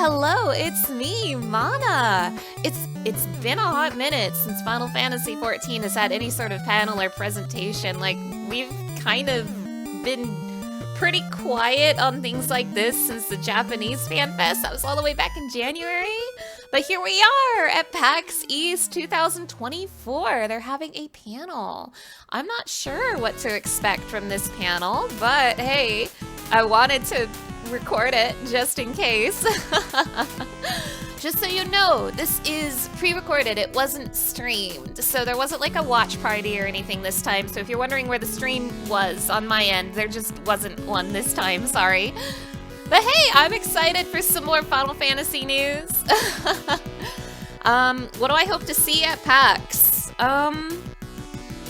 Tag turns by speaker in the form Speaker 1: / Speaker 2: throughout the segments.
Speaker 1: hello, it's me, Mana. It's been a hot minute since Final Fantasy XIV has had any sort of panel or presentation. Like, we've kind of been pretty quiet on things like this since the Japanese Fan Fest. That was all the way back in January. But here we are at PAX East 2024. They're having a panel. I'm not sure what to expect from this panel, but hey, I wanted to record it just in case. Just so you know, this is pre-recorded. It wasn't streamed, so there wasn't like a watch party or anything this time. So if you're wondering where the stream was on my end, there just wasn't one this time, sorry. But hey, I'm excited for some more Final Fantasy news. What do I hope to see at PAX?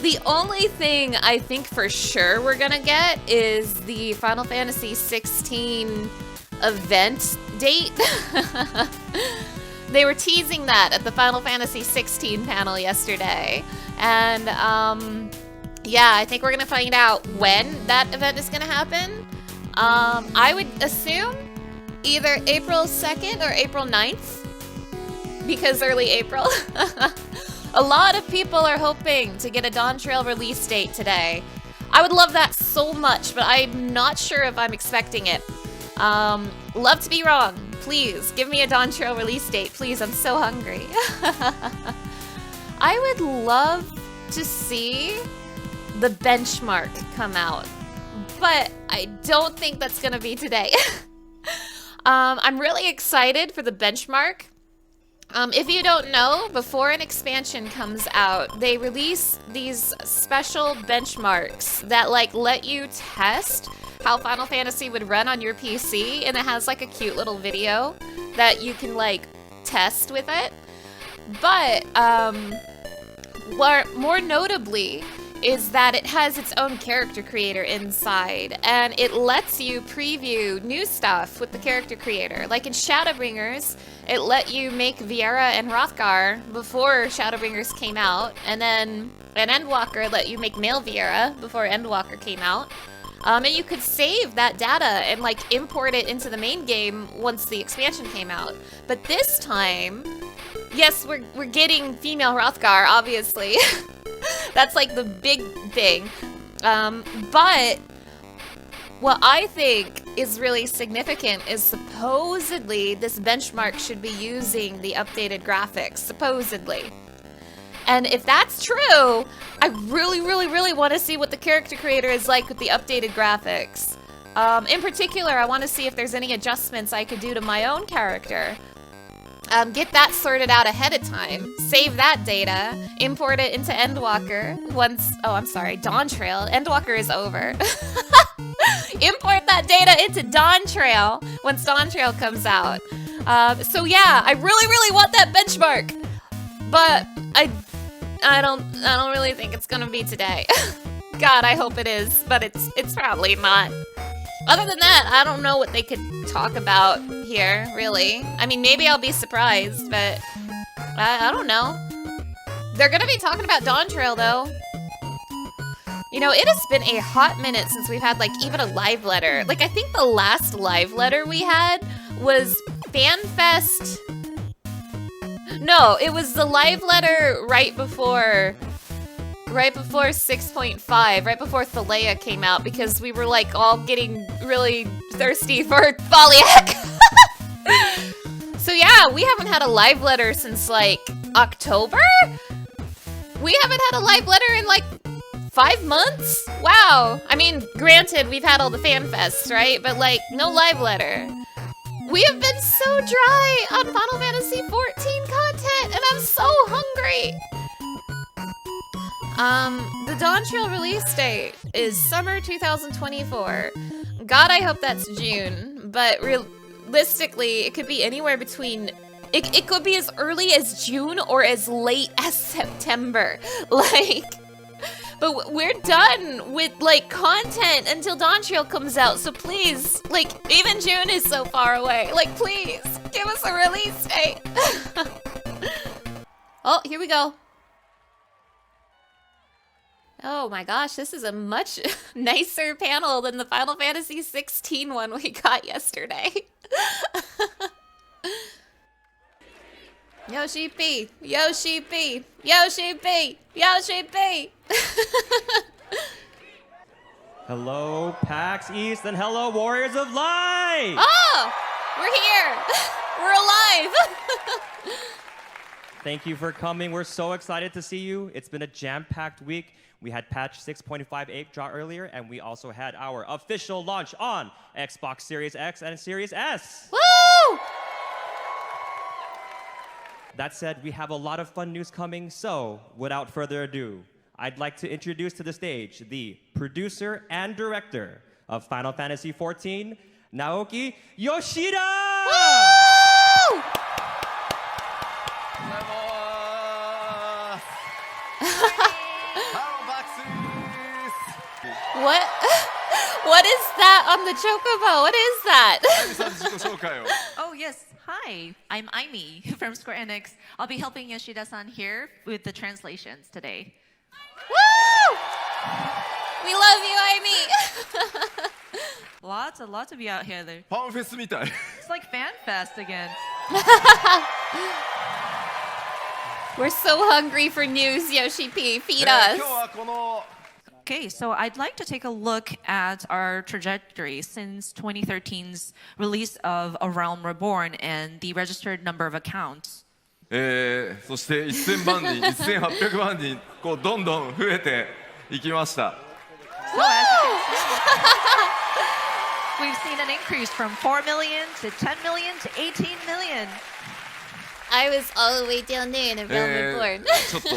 Speaker 1: The only thing I think for sure we're gonna get is the Final Fantasy XVI event date. They were teasing that at the Final Fantasy XVI panel yesterday. And yeah, I think we're gonna find out when that event is gonna happen. I would assume either April 2nd or April 9th, because early April. A lot of people are hoping to get a Dawntrail release date today. I would love that so much, but I'm not sure if I'm expecting it. Love to be wrong. Please, give me a Dawntrail release date. Please, I'm so hungry. I would love to see the benchmark come out, but I don't think that's gonna be today. I'm really excited for the benchmark. If you don't know, before an expansion comes out, they release these special benchmarks that like let you test how Final Fantasy would run on your PC, and it has like a cute little video that you can like test with it. But more notably is that it has its own character creator inside, and it lets you preview new stuff with the character creator. Like in Shadowbringers, it let you make Viera and Hrothgar before Shadowbringers came out, and then in Endwalker let you make male Viera before Endwalker came out. And you could save that data and like import it into the main game once the expansion came out. But this time, yes, we're getting female Hrothgar, obviously. That's like the big thing. But what I think is really significant is supposedly this benchmark should be using the updated graphics, supposedly. And if that's true, I really, really, really want to see what the character creator is like with the updated graphics. In particular, I want to see if there's any adjustments I could do to my own character. Get that sorted out ahead of time, save that data, import it into Endwalker once, oh, I'm sorry, Dawntrail. Endwalker is over. Import that data into Dawntrail once Dawntrail comes out. So yeah, I really, really want that benchmark, but I don't really think it's gonna be today. God, I hope it is, but it's probably not. Other than that, I don't know what they could talk about here, really. I mean, maybe I'll be surprised, but I don't know. They're gonna be talking about Dawntrail, though. You know, it has been a hot minute since we've had, like, even a live letter. Like, I think the last live letter we had was FanFest. No, it was the live letter right before 6.5, right before Thalea came out, because we were like all getting really thirsty for Thaliac. So yeah, we haven't had a live letter since like October? We haven't had a live letter in like 5 months? Wow. I mean, granted, we've had all the fan fests, right? But like, no live letter. We have been so dry on Final Fantasy XIV content, and I'm so hungry. The Dawntrail release date is summer 2024. God, I hope that's June, but realistically, it could be anywhere between, it could be as early as June or as late as September. Like, but we're done with, like, content until Dawntrail comes out, so please, like, even June is so far away. Like, please, give us a release date. Oh, here we go. Oh my gosh, this is a much nicer panel than the Final Fantasy XVI one we got yesterday. Yoshi P, Yoshi P, Yoshi P, Yoshi P.
Speaker 2: Hello, PAX East, and hello, Warriors of Light!
Speaker 1: Oh, we're here. We're alive.
Speaker 2: Thank you for coming. We're so excited to see you. It's been a jam-packed week. We had patch 6.58 drop earlier, and we also had our official launch on Xbox Series X and Series S.
Speaker 1: Woo!
Speaker 2: That said, we have a lot of fun news coming, so without further ado, I'd like to introduce to the stage the producer and director of Final Fantasy XIV, Naoki Yoshida!
Speaker 1: Woo! What? What is that on the chocobo? What is that?
Speaker 3: Oh, yes. Hi, I'm Aimee from Square Enix. I'll be helping Yoshida-san here with the translations today.
Speaker 1: Woo! We love you, Aimee.
Speaker 3: Lots and lots of you out here.
Speaker 4: ファンフェスみたい。
Speaker 3: It's like Fan Fest again.
Speaker 1: We're so hungry for news, Yoshi P. Feed
Speaker 4: 今
Speaker 1: us.
Speaker 4: 日はこの
Speaker 3: Okay, so I'd like to take a look at our trajectory since 2013's release of A Realm Reborn and the registered number of accounts.
Speaker 4: そして1000万人、1800万人、こうどんどん増えていきました。
Speaker 3: So as we've seen an increase from 4 million to 10 million to 18 million.
Speaker 1: I was all the way down there in a Realm Reborn.
Speaker 4: ちょっと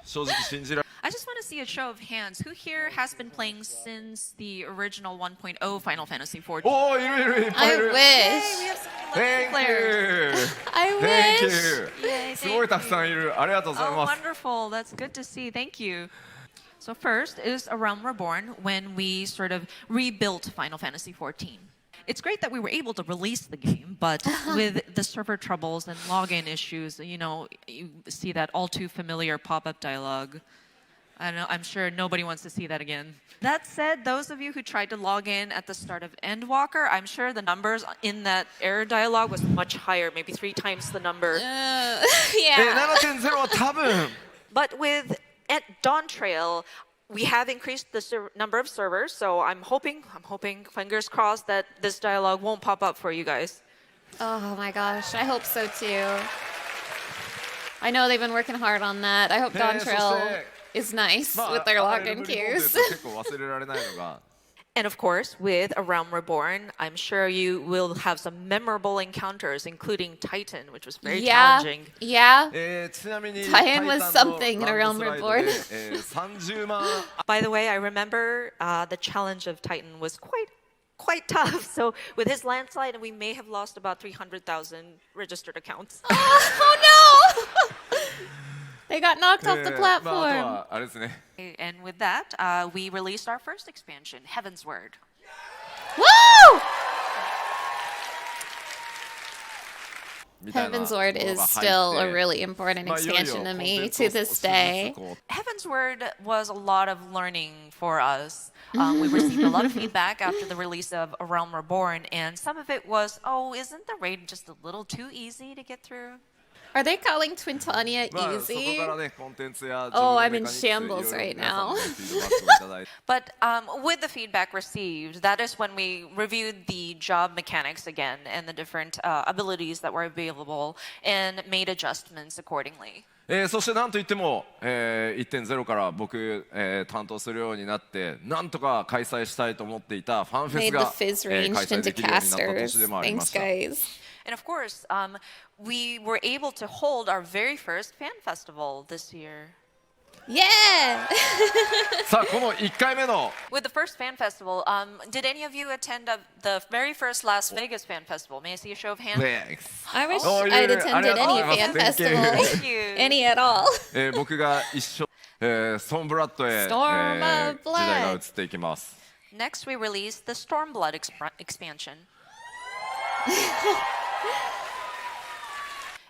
Speaker 4: 正直信じられ
Speaker 3: I just want to see a show of hands. Who here has been playing since the original 1.0 Final Fantasy XIV?
Speaker 4: おーいるいるいっぱい
Speaker 1: I
Speaker 4: いる。
Speaker 3: Hey, we
Speaker 1: wish.
Speaker 3: have some
Speaker 4: Thank
Speaker 3: players.
Speaker 4: you.
Speaker 1: I
Speaker 4: Thank
Speaker 1: wish.
Speaker 4: you.
Speaker 3: Yay,
Speaker 4: すごいたくさんいる。ありがとうござい
Speaker 3: Oh,
Speaker 4: ます。
Speaker 3: wonderful. That's good to see. Thank you. So first is A Realm Reborn when we sort of rebuilt Final Fantasy XIV. It's great that we were able to release the game, but with the server troubles and login issues, you know, you see that all too familiar pop-up dialogue. I don't know, I'm sure nobody wants to see that again. That said, those of you who tried to log in at the start of Endwalker, I'm sure the numbers in that error dialogue was much higher, maybe 3 times the number.
Speaker 1: Yeah.
Speaker 4: 7.0 は多分
Speaker 3: But with at Dawntrail, we have increased the number of servers, so I'm hoping, fingers crossed, that this dialogue won't pop up for you guys.
Speaker 1: Oh my gosh, I hope so too. I know they've been working hard on that. I hope Dawntrail is nice
Speaker 4: まあ
Speaker 1: with their
Speaker 4: あ
Speaker 1: login
Speaker 4: れレベル4
Speaker 1: queues.
Speaker 4: で結構忘れられないのが
Speaker 3: And of course, with A Realm Reborn, I'm sure you will have some memorable encounters, including Titan, which was very
Speaker 1: Yeah,
Speaker 3: challenging.
Speaker 1: yeah.
Speaker 4: ちなみに
Speaker 1: Titan was
Speaker 4: タイタンの
Speaker 1: something in A
Speaker 4: ラ
Speaker 1: Realm
Speaker 4: ンドスライド
Speaker 1: Reborn.
Speaker 4: で30万
Speaker 3: By the way, I remember the challenge of Titan was quite tough. So with his landslide, we may have lost about 300,000 registered accounts.
Speaker 1: Oh no! They got knocked off the
Speaker 4: まあ、あと
Speaker 1: platform.
Speaker 4: はあれですね
Speaker 3: And with that, we released our first expansion, Heaven's Word.
Speaker 1: Woo!
Speaker 4: みたいな
Speaker 1: Heaven's Word
Speaker 4: もの
Speaker 1: is
Speaker 4: が
Speaker 1: still
Speaker 4: 入
Speaker 1: a
Speaker 4: って
Speaker 1: really important
Speaker 4: まあいよいよ
Speaker 1: expansion to
Speaker 4: コンテ
Speaker 1: me
Speaker 4: ン
Speaker 1: to
Speaker 4: ツを
Speaker 1: this
Speaker 4: 少しずつ
Speaker 1: day.
Speaker 4: こう
Speaker 3: Heaven's Word was a lot of learning for us. We received a lot of feedback after the release of A Realm Reborn, and some of it was, oh, isn't the raid just a little too easy to get through?
Speaker 1: Are they calling Twintania
Speaker 4: まあ、そこ
Speaker 1: easy?
Speaker 4: からねコンテンツや
Speaker 1: Oh, I'm
Speaker 4: 自
Speaker 1: in
Speaker 4: 分のメカニクスいろいろ
Speaker 1: shambles right
Speaker 4: 皆さん
Speaker 1: now.
Speaker 4: のフィードバックをいただいて
Speaker 3: But with the feedback received, that is when we reviewed the job mechanics again and the different abilities that were available and made adjustments accordingly.
Speaker 4: そしてなんといっても、1.0 から僕、担当するようになってなんとか開催したいと思っていたファンフェ
Speaker 1: Made
Speaker 4: ス
Speaker 1: the
Speaker 4: が、
Speaker 1: fizz
Speaker 4: 開
Speaker 1: ranged
Speaker 4: 催
Speaker 1: into
Speaker 4: できるようになった年
Speaker 1: casters.
Speaker 4: でもありま
Speaker 1: Thanks,
Speaker 4: した。
Speaker 1: guys.
Speaker 3: And of course, we were able to hold our very first fan festival this year.
Speaker 1: Yeah!
Speaker 4: さあこの1回目の
Speaker 3: With the first fan festival, did any of you attend the very first Las Vegas fan festival? May I see a show of hands?
Speaker 1: I wish
Speaker 4: Oh,
Speaker 1: I'd
Speaker 4: yeah,
Speaker 1: attended
Speaker 4: yeah.
Speaker 1: any
Speaker 4: Oh,
Speaker 1: fan
Speaker 4: thank you.
Speaker 1: festival.
Speaker 3: Thank you.
Speaker 1: Any at all.
Speaker 4: 僕が一緒、ストーンブラッドへ、
Speaker 1: Storm of
Speaker 4: 時代が移
Speaker 1: Blood.
Speaker 4: っていきます。
Speaker 3: Next, we released the Stormblood expansion.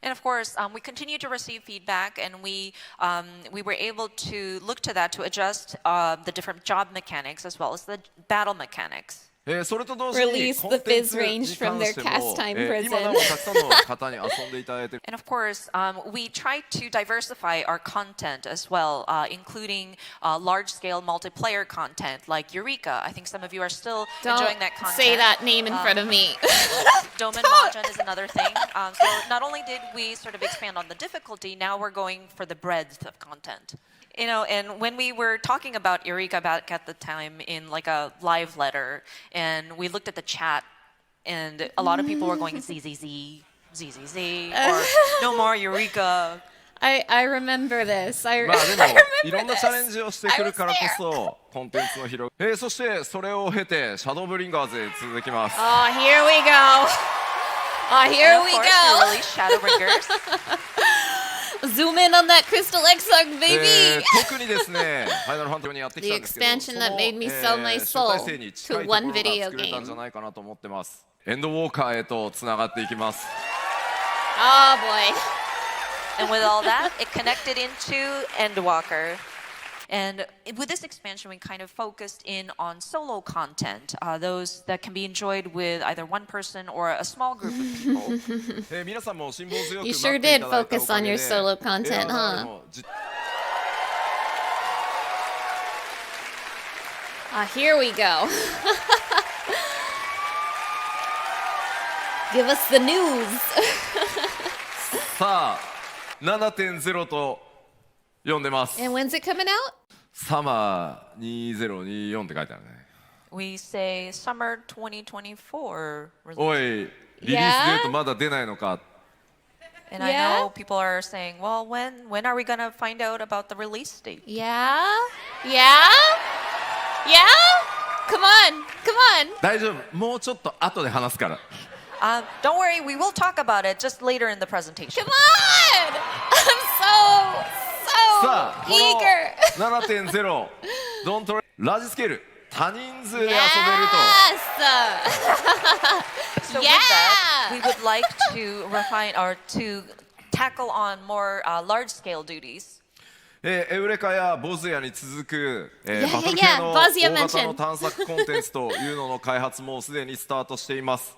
Speaker 3: And of course, we continue to receive feedback, and we were able to look to that to adjust the different job mechanics as well as the battle mechanics.
Speaker 4: それと同時に
Speaker 1: Release
Speaker 4: コ
Speaker 1: the
Speaker 4: ンテンツ
Speaker 1: fizz
Speaker 4: に
Speaker 1: range
Speaker 4: 関
Speaker 1: from their
Speaker 4: しても、
Speaker 1: castime prison.
Speaker 4: 今なおたくさんの方に遊んでいただいて
Speaker 3: And of course, we try to diversify our content as well, including large-scale multiplayer content like Eureka. I think some of you are still enjoying that
Speaker 1: Don't
Speaker 3: content.
Speaker 1: say that name in front of me.
Speaker 3: Doman Mahjong is another thing. So not only did we sort of expand on the difficulty, now we're going for the breadth of content. You know, and when we were talking about Eureka back at the time in like a live letter, and we looked at the chat, and a lot of people were going ZZZ, ZZZ, or no more Eureka.
Speaker 1: I remember this. I
Speaker 4: まあでも
Speaker 1: remember
Speaker 4: いろんなチャレン
Speaker 1: this.
Speaker 4: ジをしてくるからこそコンテンツの広がそしてそれを経てシャドーブリンガーズへ続きます
Speaker 1: Oh, here we go. Oh,
Speaker 3: And
Speaker 1: here
Speaker 3: of
Speaker 1: we
Speaker 3: course,
Speaker 1: go.
Speaker 3: we released Shadowbringers.
Speaker 1: Zoom in on that Crystal Exarch, baby.
Speaker 4: 特にですねファイナルファンタジーにやってきたんですけど
Speaker 1: The expansion that made me sell my
Speaker 4: 集
Speaker 1: soul
Speaker 4: 大成に近い
Speaker 1: to
Speaker 4: ところ
Speaker 1: one
Speaker 4: が
Speaker 1: video
Speaker 4: 作れたん
Speaker 1: game.
Speaker 4: じゃないかなと思ってますエンドウォーカーへとつながっていきます
Speaker 1: Oh boy.
Speaker 3: And with all that, it connected into Endwalker. And with this expansion, we kind of focused in on solo content, those that can be enjoyed with either one person or a small group of people.
Speaker 4: 皆さんも辛抱強く
Speaker 1: You
Speaker 4: 待
Speaker 1: sure
Speaker 4: ってい
Speaker 1: did
Speaker 4: ただいたお
Speaker 1: focus
Speaker 4: か
Speaker 1: on
Speaker 4: げ
Speaker 1: your
Speaker 4: で
Speaker 1: solo content,
Speaker 4: で
Speaker 1: huh?
Speaker 4: もじ
Speaker 1: Here we go. Give us the news.
Speaker 4: さあ 7.0 と読んでます
Speaker 1: And when's it coming out?
Speaker 4: サマー2024って書いてあるね
Speaker 3: We say summer 2024 release.
Speaker 4: おいリリースデートまだ出ないのか
Speaker 3: And I
Speaker 1: Yeah?
Speaker 3: know people are saying, well, when are we going to find out about the release date?
Speaker 1: Yeah? Yeah? Yeah? Come on. Come on.
Speaker 4: 大丈夫もうちょっと後で話すから
Speaker 3: Don't worry, we will talk about it just later in the presentation.
Speaker 1: Come on. I'm so
Speaker 4: さあこ
Speaker 1: eager.
Speaker 4: の 7.0 ドントレラージスケール多人数で遊べる
Speaker 1: Yes.
Speaker 3: So with that, we would like to refine or to tackle on more large-scale duties.
Speaker 4: とエウレカやボズヤに続く、
Speaker 1: Yeah,
Speaker 4: バトル
Speaker 1: yeah,
Speaker 4: 系
Speaker 1: yeah.
Speaker 4: の
Speaker 1: Bosnia
Speaker 4: 大型
Speaker 1: mentioned.
Speaker 4: の探索コンテンツというのの開発もすでにスタートしています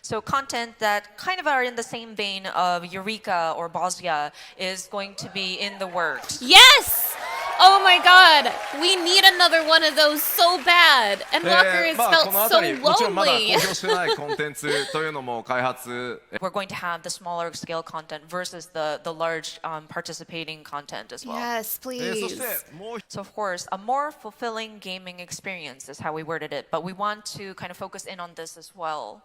Speaker 3: So content that kind of are in the same vein of Eureka or Bosnia is going to be in the works.
Speaker 1: Yes. Oh my God. We need another one of those so bad. And Walker has
Speaker 4: まあ
Speaker 1: felt
Speaker 4: この
Speaker 1: so
Speaker 4: 辺りもちろんまだ公
Speaker 1: lonely.
Speaker 4: 表してないコンテンツというのも開発
Speaker 3: We're going to have the smaller scale content versus the large participating content as well.
Speaker 1: Yes,
Speaker 4: そ
Speaker 1: please.
Speaker 4: してもう
Speaker 3: So of course, a more fulfilling gaming experience is how we worded it, but we want to kind of focus in on this as well.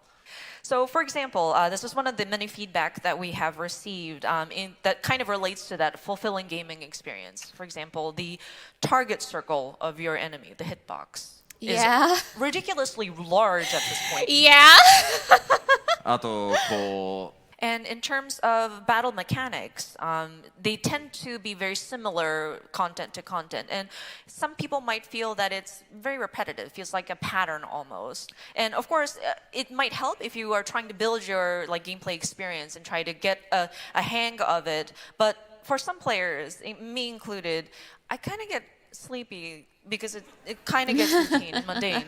Speaker 3: So for example, this is one of the many feedback that we have received that kind of relates to that fulfilling gaming experience. For example, the target circle of your enemy, the hitbox,
Speaker 1: Yeah.
Speaker 3: is ridiculously large at this point.
Speaker 1: Yeah.
Speaker 4: あとこう
Speaker 3: And in terms of battle mechanics, they tend to be very similar content to content. And some people might feel that it's very repetitive, feels like a pattern almost. And of course, it might help if you are trying to build your gameplay experience and try to get a hang of it. But for some players, me included, I kind of get sleepy because it kind of gets routine and mundane.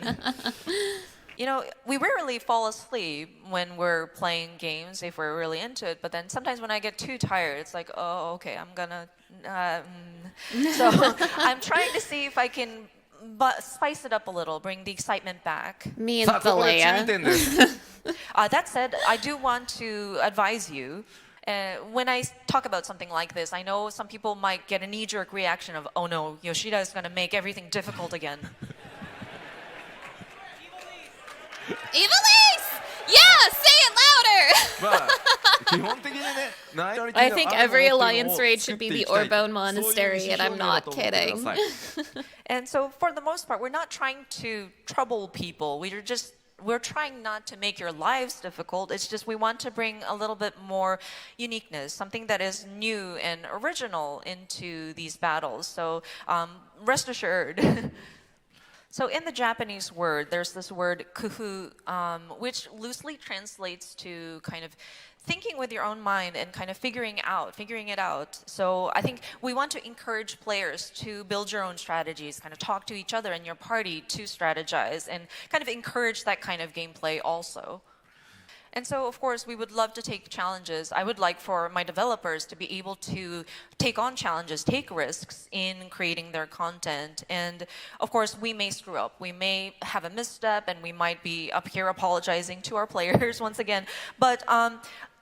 Speaker 3: You know, we rarely fall asleep when we're playing games if we're really into it. But then sometimes when I get too tired, it's like, oh, okay, I'm gonna. So I'm trying to see if I can spice it up a little, bring the excitement back.
Speaker 1: Me and
Speaker 4: さあここで注意
Speaker 1: Thalea.
Speaker 4: 点です
Speaker 3: That said, I do want to advise you. When I talk about something like this, I know some people might get a knee-jerk reaction of, oh no, Yoshida is gonna make everything difficult again.
Speaker 1: Evilise! Yeah, say it louder!
Speaker 4: まあ基本的にね
Speaker 1: I think every Alliance raid should be the Orbone Monastery, and I'm not kidding.
Speaker 3: And so for the most part, we're not trying to trouble people. We're trying not to make your lives difficult. It's just we want to bring a little bit more uniqueness, something that is new and original into these battles. So rest assured. So in the Japanese word, there's this word kufu, which loosely translates to kind of thinking with your own mind and kind of figuring it out. So I think we want to encourage players to build your own strategies, kind of talk to each other in your party to strategize and kind of encourage that kind of gameplay also. And so, of course, we would love to take challenges. I would like for my developers to be able to take on challenges, take risks in creating their content. And, of course, we may screw up. We may have a misstep, and we might be up here apologizing to our players once again. But,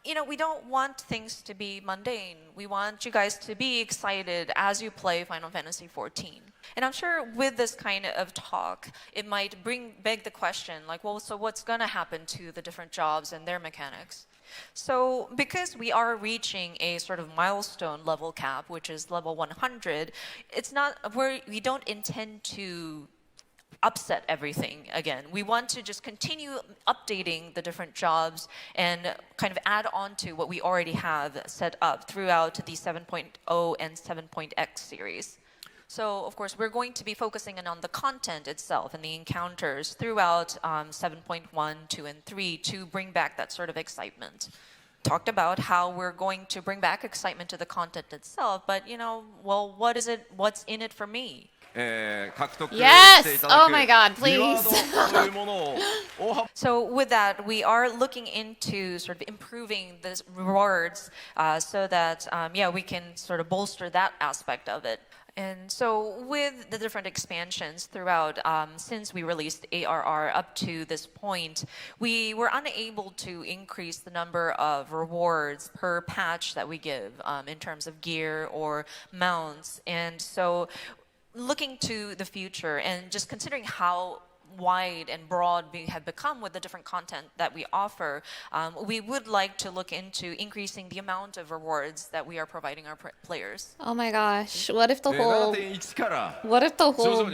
Speaker 3: you know, we don't want things to be mundane. We want you guys to be excited as you play Final Fantasy XIV. And I'm sure with this kind of talk, it might beg the question, like, well, so what's going to happen to the different jobs and their mechanics? So because we are reaching a sort of milestone level cap, which is level 100, it's not we don't intend to upset everything again. We want to just continue updating the different jobs and kind of add on to what we already have set up throughout the 7.0 and 7.x series. So, of course, we're going to be focusing on the content itself and the encounters throughout 7.1, 2, and 3 to bring back that sort of excitement. Talked about how we're going to bring back excitement to the content itself, but, you know, well, what's in it for me?
Speaker 1: Yes! Oh my god, please.
Speaker 3: So with that, we are looking into sort of improving the rewards so that, yeah, we can sort of bolster that aspect of it. And so with the different expansions throughout, since we released ARR up to this point, we were unable to increase the number of rewards per patch that we give in terms of gear or mounts. And so looking to the future and just considering how wide and broad we have become with the different content that we offer, we would like to look into increasing the amount of rewards that we are providing our players.
Speaker 1: Oh my gosh, what if the whole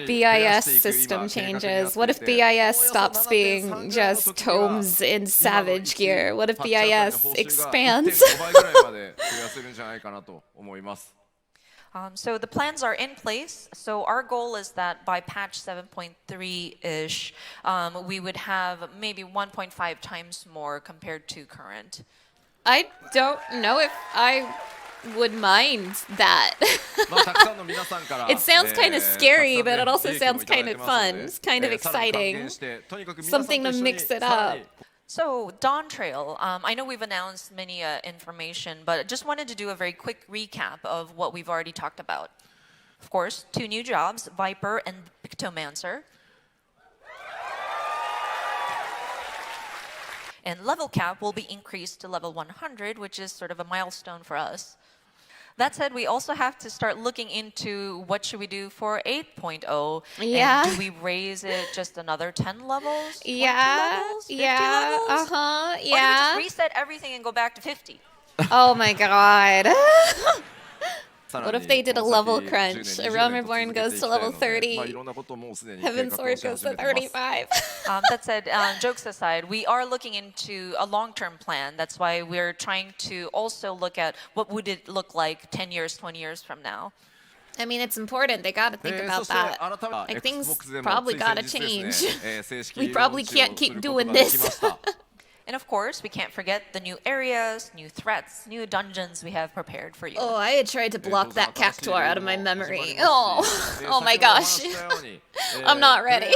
Speaker 1: BIS system changes? What if BIS stops being just tomes in Savage gear? What if BIS expands?
Speaker 3: So the plans are in place. So our goal is that by patch 7.3-ish, we would have maybe 1.5 times more compared to current.
Speaker 1: I don't know if I would mind that. It sounds kind of scary, but it also sounds kind of fun. It's kind of exciting. Something to mix it up.
Speaker 3: So Dawntrail, I know we've announced many information, but I just wanted to do a very quick recap of what we've already talked about. Of course, 2 new jobs, Viper and Pictomancer. And level cap will be increased to level 100, which is sort of a milestone for us. That said, we also have to start looking into what should we do for 8.0.
Speaker 1: Yeah.
Speaker 3: And do we raise it just another 10 levels? 20
Speaker 1: Yeah.
Speaker 3: levels? 50
Speaker 1: Yeah.
Speaker 3: levels?
Speaker 1: Yeah.
Speaker 3: Or do we just reset everything and go back to 50?
Speaker 1: Oh my god. What if they did a level crunch? A Realm Reborn goes to level 30. Heaven's Sword goes to 35.
Speaker 3: That said, jokes aside, we are looking into a long-term plan. That's why we're trying to also look at what would it look like 10 years, 20 years from now.
Speaker 1: I mean, it's important. They gotta think about that. Like, things probably gotta change. We probably can't keep doing this.
Speaker 3: And of course, we can't forget the new areas, new threats, new dungeons we have prepared for you.
Speaker 1: Oh, I had tried to block that cactuar out of my memory. Oh my gosh. I'm not ready.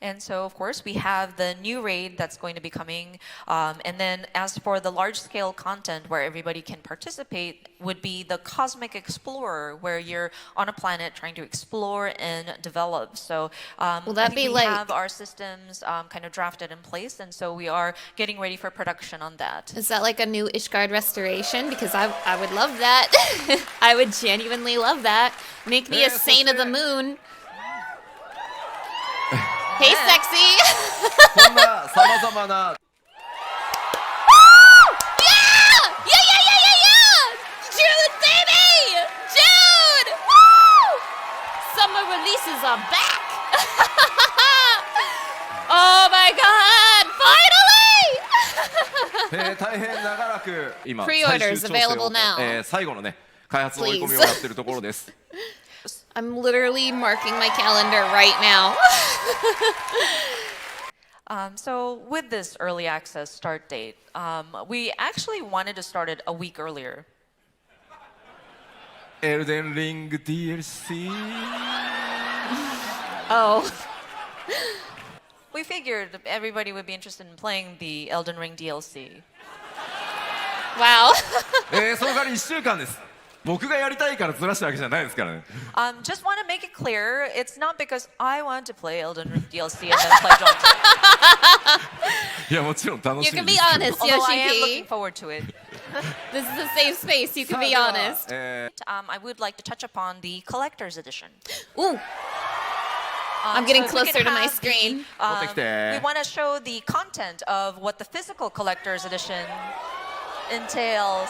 Speaker 3: And so, of course, we have the new raid that's going to be coming. And then as for the large-scale content where everybody can participate, would be the Cosmic Explorer, where you're on a planet trying to explore and develop. So
Speaker 1: will that be
Speaker 3: we
Speaker 1: like...
Speaker 3: have our systems kind of drafted in place, and so we are getting ready for production on that.
Speaker 1: Is that like a new Ishgard restoration? Because I would love that. I would genuinely love that. Make me a saint of the moon. Hey, sexy! Yeah! June, baby! June! Woo! Summer releases are back! Oh my god! Finally! Pre-orders available now. Please. I'm literally marking my calendar right now.
Speaker 3: So with this early access start date, we actually wanted to start it a week earlier.
Speaker 4: エルデンリング DLC
Speaker 1: Oh.
Speaker 3: We figured everybody would be interested in playing the Elden Ring DLC.
Speaker 1: Wow.
Speaker 4: その代わり1週間です。僕がやりたいからずらしたわけじゃないですからね。
Speaker 3: Just want to make it clear, it's not because I want to play Elden Ring DLC and then play Dawntrail.
Speaker 4: いやもちろん楽し
Speaker 1: You
Speaker 4: み
Speaker 1: can
Speaker 4: で
Speaker 1: be
Speaker 4: す。
Speaker 1: honest,
Speaker 3: Although I am looking
Speaker 1: Yoshi
Speaker 3: forward to it.
Speaker 1: This is a safe space. You can be
Speaker 4: さあ
Speaker 1: honest.
Speaker 4: では
Speaker 3: I would like to touch upon the collector's edition.
Speaker 1: Ooh. I'm getting
Speaker 3: so if we
Speaker 1: closer
Speaker 3: could
Speaker 1: to my
Speaker 3: have the,
Speaker 1: screen.
Speaker 4: 持ってきて
Speaker 3: we want to show the content of what the physical collector's edition entails.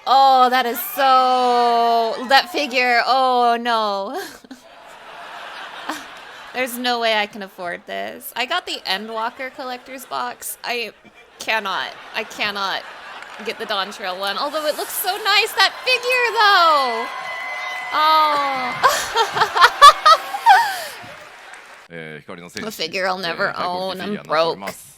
Speaker 1: Oh, that is so... That figure. Oh, no. There's no way I can afford this. I got the Endwalker collector's box. I cannot get the Dawntrail one. Although it looks so nice, that figure, though. Oh.
Speaker 4: 光の戦
Speaker 1: A
Speaker 4: 士
Speaker 1: figure I'll never
Speaker 4: 太鼓
Speaker 1: own.
Speaker 4: フィギュアに
Speaker 1: I'm
Speaker 4: なっており
Speaker 1: broke.
Speaker 4: ます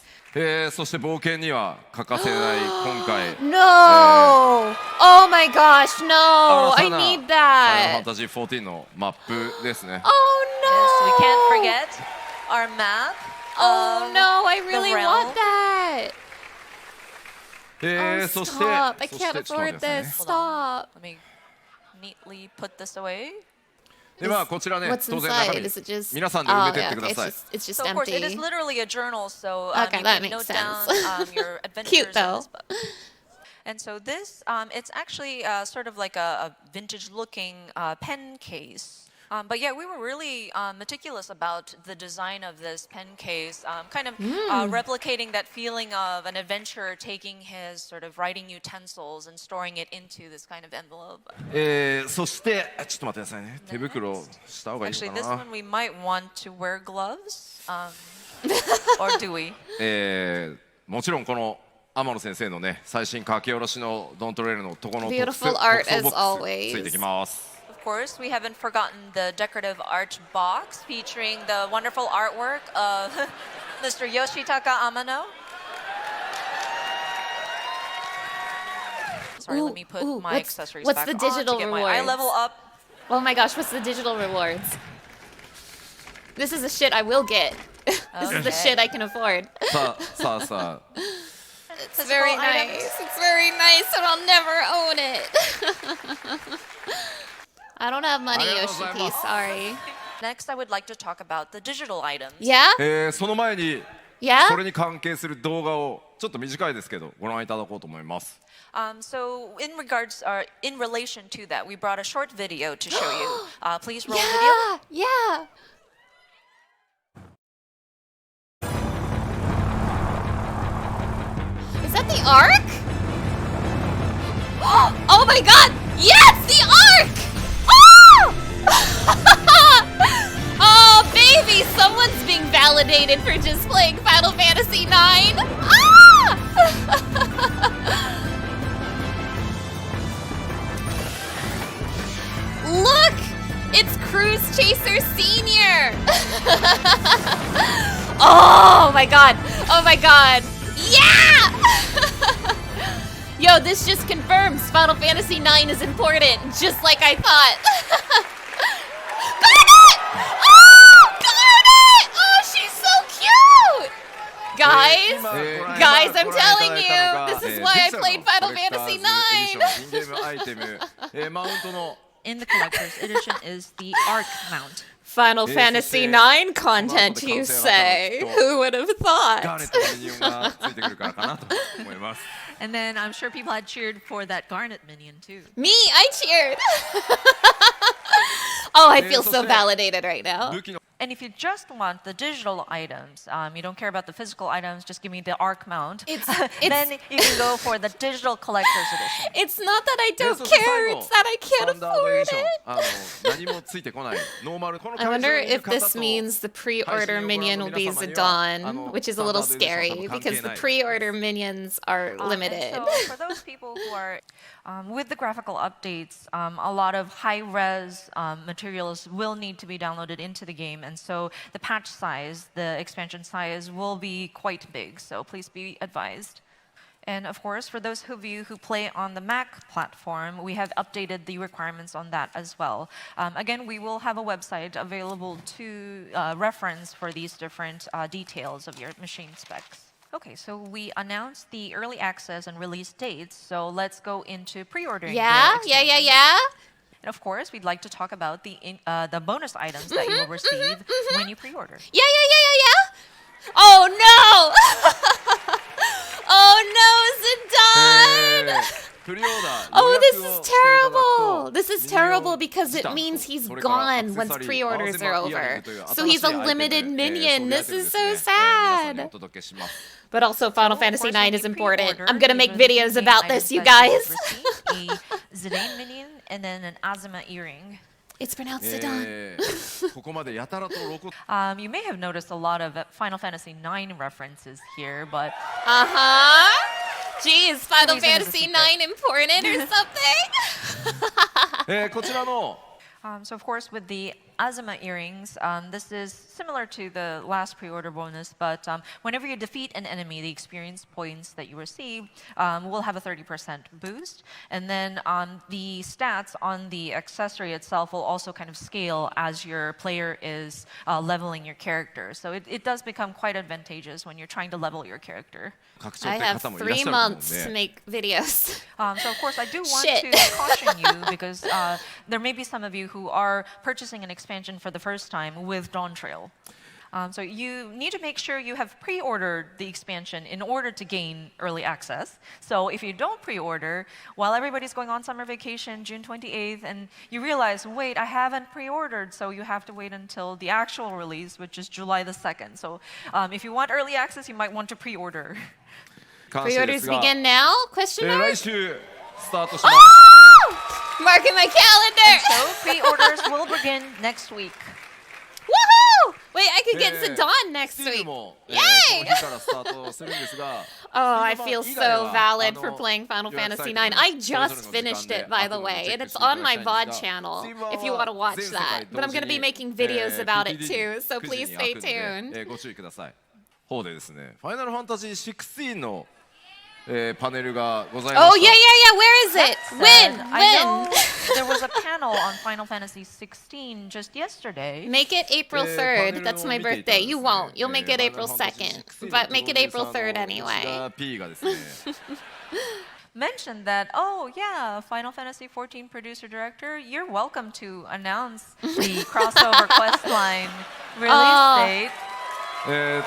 Speaker 4: そして冒険には欠かせない今回
Speaker 1: No! Oh my gosh, no!
Speaker 4: 新
Speaker 1: I
Speaker 4: たな
Speaker 1: need
Speaker 4: ファイナル
Speaker 1: that.
Speaker 4: ファンタジー14のマップですね
Speaker 1: Oh
Speaker 3: Yes, we
Speaker 1: no!
Speaker 3: can't forget our map.
Speaker 1: Oh
Speaker 3: of
Speaker 1: no, I
Speaker 3: the
Speaker 1: really
Speaker 3: realm.
Speaker 1: want that. Oh,
Speaker 4: そして
Speaker 1: stop. I
Speaker 4: そ
Speaker 1: can't
Speaker 4: してちょっと待っ
Speaker 1: afford
Speaker 4: てくださいね
Speaker 1: this.
Speaker 3: Hold on.
Speaker 1: Stop.
Speaker 3: Let me neatly put this away.
Speaker 4: ではこちらね
Speaker 1: What's
Speaker 4: 当然中
Speaker 1: inside?
Speaker 4: 身
Speaker 1: Is it just...
Speaker 4: 皆さんで埋め
Speaker 1: Oh,
Speaker 4: てっ
Speaker 1: yeah,
Speaker 4: てく
Speaker 1: okay.
Speaker 4: ださい
Speaker 1: It's just
Speaker 3: So of course, it is
Speaker 1: empty.
Speaker 3: literally a journal, so
Speaker 1: Okay,
Speaker 3: you
Speaker 1: that
Speaker 3: can
Speaker 1: makes
Speaker 3: note
Speaker 1: sense.
Speaker 3: down your adventures
Speaker 1: Cute,
Speaker 3: in
Speaker 1: though.
Speaker 3: this book. And so this, it's actually sort of like a vintage-looking pen case. But yeah, we were really meticulous about the design of this pen case, kind of replicating that feeling of an adventurer taking his sort of writing utensils and storing it into this kind of envelope.
Speaker 4: そしてちょっと待ってくださいね手袋した方がいい
Speaker 3: Actually,
Speaker 4: の
Speaker 3: this
Speaker 4: かな
Speaker 3: one we might want to wear gloves, or do we?
Speaker 4: もちろんこの天野先生のね最新書き下ろしのドントレールのとこの特
Speaker 1: Beautiful art
Speaker 4: 装
Speaker 1: as
Speaker 4: ボックス
Speaker 1: always.
Speaker 4: ついてきます
Speaker 3: Of course, we haven't forgotten the decorative art box featuring the wonderful artwork of Mr. Yoshitaka Amano. Sorry, let me put my accessories
Speaker 1: what's
Speaker 3: back
Speaker 1: the
Speaker 3: on
Speaker 1: digital
Speaker 3: to get my eye
Speaker 1: rewards?
Speaker 3: level up.
Speaker 1: Oh my gosh, what's the digital rewards? This is the shit I will get. This is the
Speaker 3: Okay.
Speaker 1: shit I can afford.
Speaker 4: さあさあさあ
Speaker 1: It's very
Speaker 3: Physical items.
Speaker 1: nice. It's very nice, and I'll never own it. I don't have money,
Speaker 4: ありがとうございます。
Speaker 1: Yoshiki. Sorry.
Speaker 3: Next, I would like to talk about the digital items.
Speaker 1: Yeah?
Speaker 4: その前に
Speaker 1: Yeah?
Speaker 4: それに関係する動画をちょっと短いですけどご覧いただこうと思います
Speaker 3: So, in relation to that, we brought a short video to show you. Please roll
Speaker 1: Yeah!
Speaker 3: video.
Speaker 1: Yeah! Is that the Ark? Oh my god! Yes! The Ark! Oh! Oh, baby! Someone's being validated for just playing Final Fantasy IX! Ah! Look! It's Cruise Chaser Senior! Oh my god! Oh my god! Yeah! Yo, this just confirms Final Fantasy IX is important, just like I thought. Garnet! Oh! Garnet! Oh, she's so cute! Guys, guys, I'm telling you, this is why I played Final Fantasy IX.
Speaker 4: インゲームアイテムマウントの
Speaker 3: In the collector's edition is the arc mount.
Speaker 1: Final
Speaker 4: Yes,
Speaker 1: Fantasy
Speaker 4: it's
Speaker 1: IX content,
Speaker 4: the
Speaker 1: you
Speaker 4: concept
Speaker 1: say?
Speaker 4: of-
Speaker 1: Who would have
Speaker 4: ガーネッ
Speaker 1: thought?
Speaker 4: トのミニオンがついてくるからかなと思います
Speaker 3: And then I'm sure people had cheered for that Garnet minion too.
Speaker 1: Me, I cheered. Oh, I feel so
Speaker 4: so sad.
Speaker 1: validated right now.
Speaker 4: 武器の
Speaker 3: And if you just want the digital items, you don't care about the physical items, just give me the arc mount.
Speaker 1: It's-
Speaker 3: then you can go for the digital collector's edition.
Speaker 1: It's not that I don't
Speaker 4: そして
Speaker 1: care,
Speaker 4: 最後
Speaker 1: it's that I
Speaker 4: スタ
Speaker 1: can't
Speaker 4: ンダードエディ
Speaker 1: afford
Speaker 4: ション
Speaker 1: it.
Speaker 4: 何もついてこないノーマルこの
Speaker 1: I wonder if this means the pre-order minion will be Zidane, which is a little scary because the pre-order minions are limited.
Speaker 3: And so for those people who are with the graphical updates, a lot of high-res materials will need to be downloaded into the game, and so the patch size, the expansion size, will be quite big. So please be advised. And of course, for those of you who play on the Mac platform, we have updated the requirements on that as well. Again, we will have a website available to reference for these different details of your machine specs. Okay, so we announced the early access and release dates, so let's go into pre-ordering.
Speaker 1: Yeah.
Speaker 3: And of course, we'd like to talk about the bonus items that you will receive when you pre-order.
Speaker 1: Yeah. Oh no! Oh no, Zidane! Oh, this is terrible! This is terrible because it means he's gone once pre-orders are over. So he's a limited minion. This is so sad. But also, Final Fantasy IX is important. I'm gonna make videos about this, you guys.
Speaker 3: A Zidane minion and then an Azuma earring.
Speaker 1: It's pronounced Zidane.
Speaker 3: You may have noticed a lot of Final Fantasy IX references here, but
Speaker 1: Geez, Final Fantasy IX important or something?
Speaker 3: So of course, with the Azuma earrings, this is similar to the last pre-order bonus, but whenever you defeat an enemy, the experience points that you receive will have a 30% boost. And then the stats on the accessory itself will also kind of scale as your player is leveling your character. So it does become quite advantageous when you're trying to level your character.
Speaker 1: I have 3 months to make videos.
Speaker 3: So of course, I do want to caution you because there may be some of you who are purchasing an expansion for the first time with Dawntrail. So you need to make sure you have pre-ordered the expansion in order to gain early access. So if you don't pre-order, while everybody's going on summer vacation, June 28th, and you realize, wait, I haven't pre-ordered, so you have to wait until the actual release, which is July the 2nd. So if you want early access, you might want to pre-order.
Speaker 1: Pre-orders begin now? Question mark?
Speaker 4: 来週スタートします。
Speaker 1: Oh! Marking my calendar!
Speaker 3: So pre-orders will begin next week.
Speaker 1: Woohoo! Wait, I could get Zidane next week.
Speaker 4: も
Speaker 1: Yay!
Speaker 4: この日からスタートするんですが
Speaker 1: Oh, I feel so valid for playing Final Fantasy IX. I just finished it, by the way, and it's on my VOD channel if you want to watch that. But I'm going to be making videos about it too, so please stay tuned.
Speaker 4: ご注意ください。方でですね、ファイナルファンタジー16のパネルがございま
Speaker 1: Oh,
Speaker 4: した。
Speaker 1: yeah. Where is it? When?
Speaker 3: I know there was a panel on Final Fantasy 16 just yesterday.
Speaker 1: Make it April 3rd. That's my birthday. You won't. You'll make it April 2nd. But make it April 3rd anyway.
Speaker 4: P がですね。
Speaker 3: Mentioned that, oh yeah, Final Fantasy 14 producer director, you're welcome to announce the crossover quest line release date.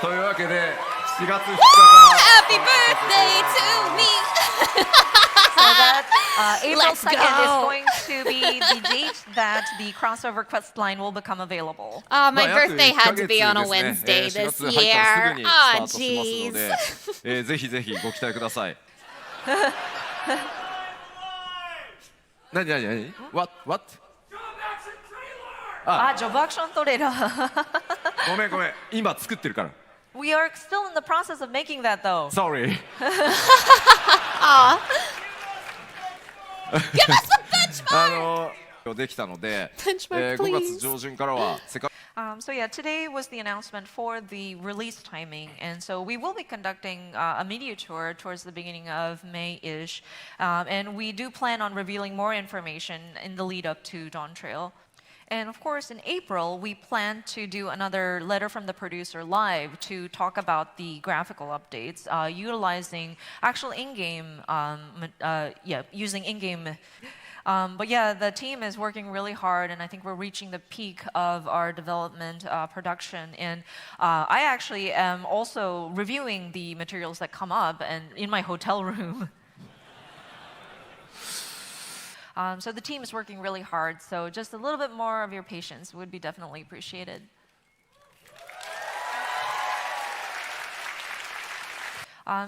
Speaker 4: というわけで4月2日から
Speaker 1: Happy birthday to me!
Speaker 3: So that April
Speaker 1: Let's
Speaker 3: 2nd
Speaker 1: go.
Speaker 3: is going to be the date that the crossover quest line will become available.
Speaker 1: Oh, my
Speaker 4: 約
Speaker 1: birthday had to
Speaker 4: 1
Speaker 1: be on a
Speaker 4: ヶ月ですね
Speaker 1: Wednesday
Speaker 4: 4
Speaker 1: this
Speaker 4: 月入ったらす
Speaker 1: year.
Speaker 4: ぐにス
Speaker 1: Oh,
Speaker 4: タートしますの
Speaker 1: jeez.
Speaker 4: で、ぜひぜひご期待ください。何 What?
Speaker 3: ジョブアクショントレーラー。
Speaker 4: ごめん今作ってるから
Speaker 3: We are still in the process of making that though.
Speaker 4: Sorry
Speaker 1: Aw. Give us the benchmark!
Speaker 4: できたので、
Speaker 1: Benchmark,
Speaker 4: 5
Speaker 1: please.
Speaker 4: 月上旬からは世界
Speaker 3: So yeah, today was the announcement for the release timing, and so we will be conducting a media tour towards the beginning of May-ish, and we do plan on revealing more information in the lead up to Dawntrail. And of course, in April, we plan to do another letter from the producer live to talk about the graphical updates, utilizing actual in-game, using in-game. But yeah, the team is working really hard, and I think we're reaching the peak of our development production. And I actually am also reviewing the materials that come up and in my hotel room. So the team is working really hard, so just a little bit more of your patience would be definitely appreciated.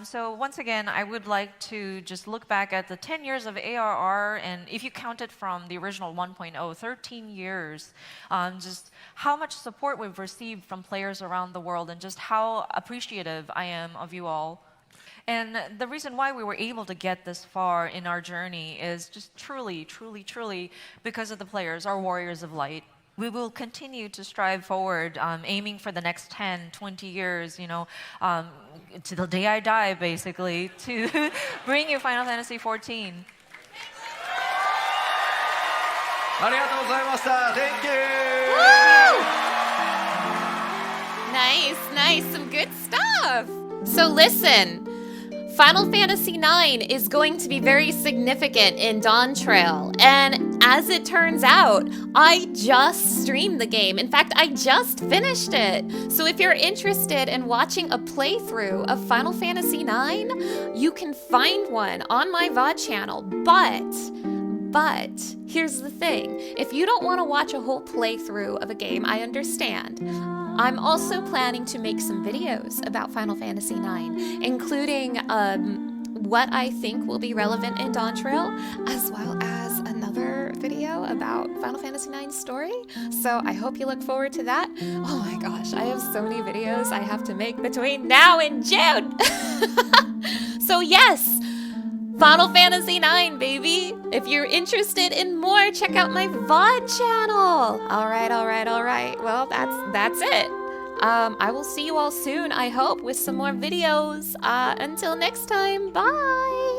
Speaker 3: So once again, I would like to just look back at the 10 years of ARR, and if you count it from the original 1.0, 13 years, just how much support we've received from players around the world, and just how appreciative I am of you all. And the reason why we were able to get this far in our journey is just truly, truly, truly because of the players, our warriors of light. We will continue to strive forward, aiming for the next 10, 20 years, to the day I die, basically, to bring you Final Fantasy XIV.
Speaker 4: ありがとうございました。Thank you!
Speaker 1: Nice, nice, some good stuff. So listen, Final Fantasy IX is going to be very significant in Dawntrail, and as it turns out, I just streamed the game. In fact, I just finished it. So if you're interested in watching a playthrough of Final Fantasy IX, you can find one on my VOD channel, but here's the thing. If you don't want to watch a whole playthrough of a game, I understand. I'm also planning to make some videos about Final Fantasy IX, including what I think will be relevant in Dawntrail, as well as another video about Final Fantasy IX's story. So I hope you look forward to that. Oh my gosh, I have so many videos I have to make between now and June. So yes, Final Fantasy IX, baby. If you're interested in more, check out my VOD channel. All right. Well, that's it. I will see you all soon, I hope, with some more videos. Until next time, bye.